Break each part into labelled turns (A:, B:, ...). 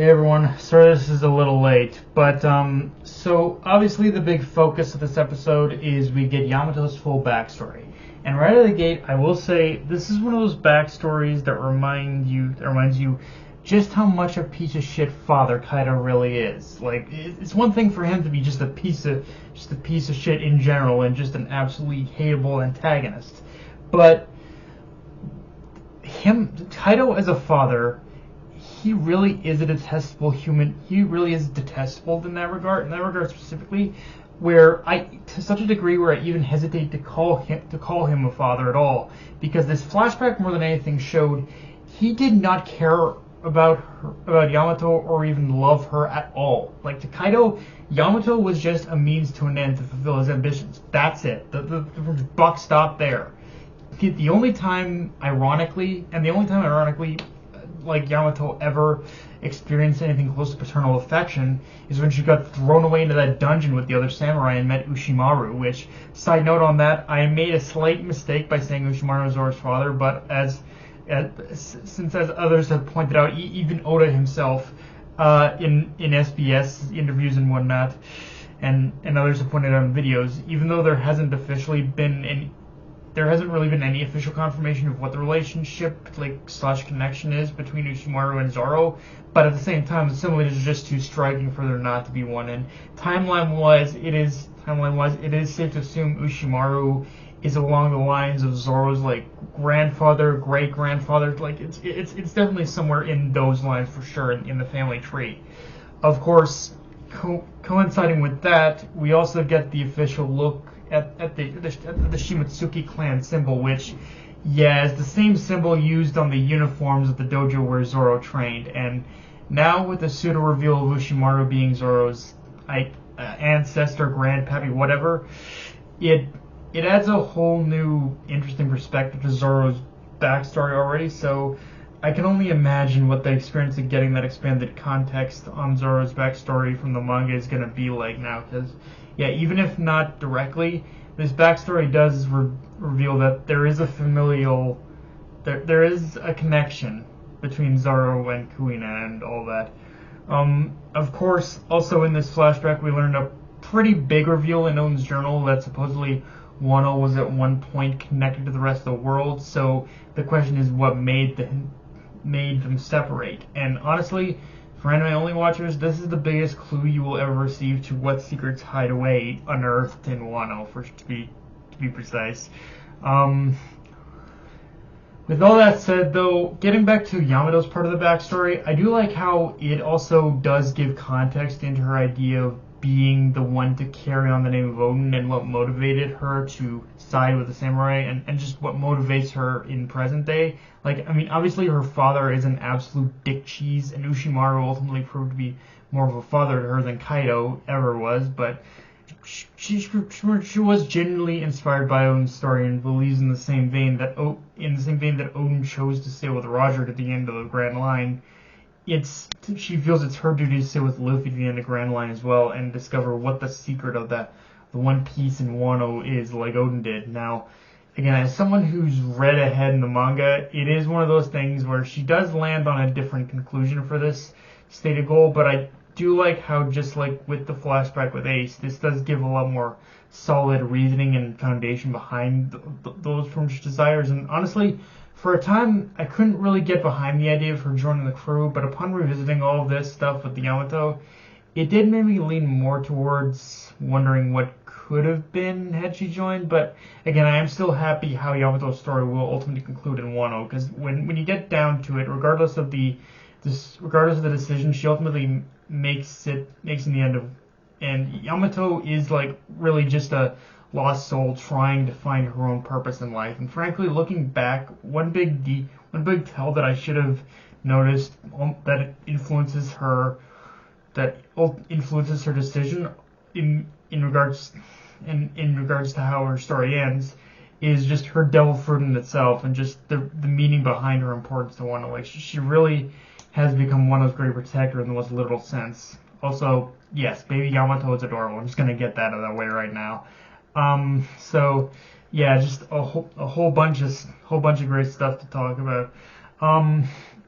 A: Hey everyone, sorry this is a little late, but so obviously the big focus of this episode is we get Yamato's full backstory. And right out of the gate, I will say this is one of those backstories that reminds you just how much a piece of shit father Kaido really is. Like it's one thing for him to be just a piece of shit in general and just an absolutely hateable antagonist, but Kaido as a father, he really is a detestable human. He really is detestable in that regard. In that regard specifically, where to such a degree where I even hesitate to call him a father at all, because this flashback more than anything showed he did not care about Yamato or even love her at all. Like to Kaido, Yamato was just a means to an end to fulfill his ambitions. That's it. The buck stopped there. The only time, ironically, like Yamato ever experienced anything close to paternal affection is when she got thrown away into that dungeon with the other samurai and met Ushimaru, which, side note on that, I made a slight mistake by saying Ushimaru is Zoro's father, but since others have pointed out, even Oda himself in SBS interviews and whatnot, and others have pointed out in videos, even though there hasn't really been any official confirmation of what the relationship / connection is between Ushimaru and Zoro, but at the same time the similarities are just too striking for there not to be one. And timeline-wise, it is safe to assume Ushimaru is along the lines of Zoro's grandfather, great grandfather. It's definitely somewhere in those lines for sure in the family tree. Of course, coinciding with that, we also get the official look at the Shimatsuki clan symbol, which, is the same symbol used on the uniforms of the dojo where Zoro trained. And now with the pseudo reveal of Ushimaru being Zoro's ancestor, grandpappy, whatever, it adds a whole new interesting perspective to Zoro's backstory already. So I can only imagine what the experience of getting that expanded context on Zoro's backstory from the manga is going to be like now, because even if not directly, this backstory does reveal that there is there is a connection between Zoro and Kuina and all that. Of course, also in this flashback, we learned a pretty big reveal in Oden's journal that supposedly Wano was at one point connected to the rest of the world. So the question is, what made them separate? And honestly, for anime-only watchers, this is the biggest clue you will ever receive to what secrets hide away unearthed in Wano, to be precise. With all that said, though, getting back to Yamato's part of the backstory, I do like how it also does give context into her idea of being the one to carry on the name of Oden and what motivated her to side with the samurai and just what motivates her in present day. Obviously her father is an absolute dick cheese, and Ushimaru ultimately proved to be more of a father to her than Kaido ever was, but she was genuinely inspired by Oden's story and believes in the same vein that Oden chose to sail with Roger to the end of the Grand Line. She feels it's her duty to sit with Luffy to the end of Grand Line as well and discover what the secret of the One Piece in Wano is, like Oden did. Now, again, as someone who's read ahead in the manga, it is one of those things where she does land on a different conclusion for this stated goal, but I do like how, just like with the flashback with Ace, this does give a lot more solid reasoning and foundation behind those firm's desires. And honestly, for a time, I couldn't really get behind the idea of her joining the crew, but upon revisiting all of this stuff with the Yamato, it did make me lean more towards wondering what could have been had she joined. But again, I am still happy how Yamato's story will ultimately conclude in Wano, because when you get down to it, regardless of the decision she ultimately makes in the end of, and Yamato is really just a lost soul trying to find her own purpose in life. And frankly, looking back, one big tell that I should have noticed that influences her decision in regards to how her story ends is just her devil fruit in itself, and just the meaning behind her importance to Wano. She really has become Wano's great protector in the most literal sense. Also, yes, baby Yamato is adorable. I'm just gonna get that out of the way right now. Just a whole bunch of great stuff to talk about.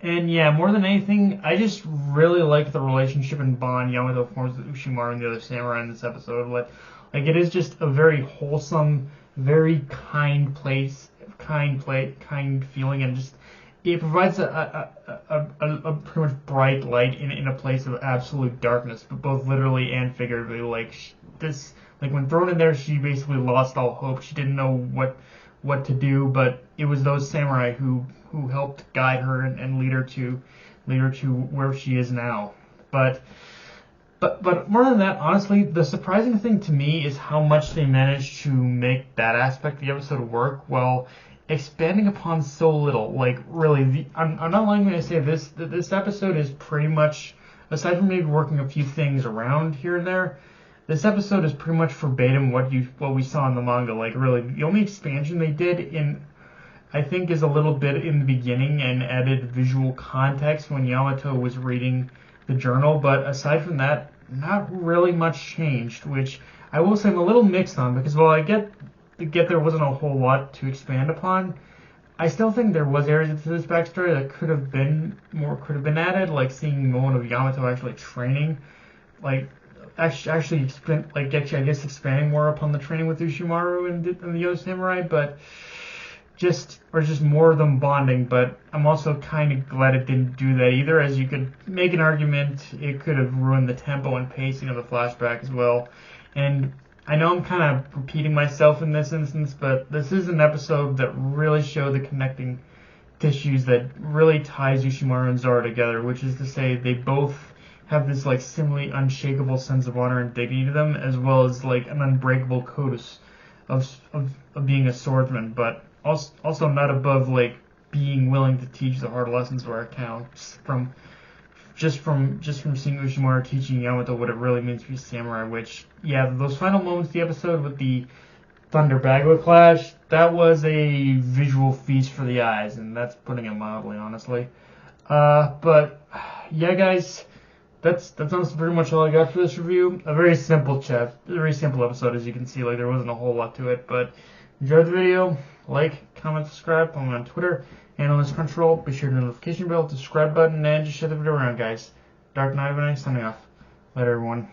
A: And yeah, more than anything, I just really like the relationship and bond Yamato forms with Ushimaru and the other samurai in this episode. Like it is just a very wholesome, very kind feeling, and just it provides a pretty much bright light in a place of absolute darkness, but both literally and figuratively. Like when thrown in there, she basically lost all hope. She didn't know what to do, but it was those samurai who helped guide her and lead her to where she is now. But more than that, honestly, the surprising thing to me is how much they managed to make that aspect of the episode work while expanding upon so little. Like, really, I'm not lying when I say this episode is pretty much, aside from maybe working a few things around here and there, this episode is pretty much verbatim what we saw in the manga. Like, really, the only expansion they did I think, is a little bit in the beginning and added visual context when Yamato was reading the journal. But aside from that, not really much changed, which I will say I'm a little mixed on, because while I get there wasn't a whole lot to expand upon, I still think there was areas to this backstory that could have been added, like seeing the moment of Yamato actually training, like I guess expanding more upon the training with Ushimaru and the other samurai, but just more of them bonding. But I'm also kind of glad it didn't do that either, as you could make an argument it could have ruined the tempo and pacing of the flashback as well. And I know I'm kind of repeating myself in this instance, but this is an episode that really showed the connecting tissues that really ties Ushimaru and Zoro together, which is to say they both have this like similarly unshakable sense of honor and dignity to them, as well as like an unbreakable code of being a swordsman, but also not above like being willing to teach the hard lessons where it counts. From seeing Ushimaru teaching Yamato what it really means to be a samurai, which, yeah, those final moments of the episode with the Thunder Bagua clash, that was a visual feast for the eyes, and that's putting it mildly, honestly. But yeah, guys, that's honestly pretty much all I got for this review. A very simple episode, as you can see. Like, there wasn't a whole lot to it, but enjoyed the video. Like, comment, subscribe. Follow me on Twitter and on this control. Be sure to hit the notification bell, the subscribe button, and just share the video around, guys. Dark Knight of Night signing off. Later, everyone.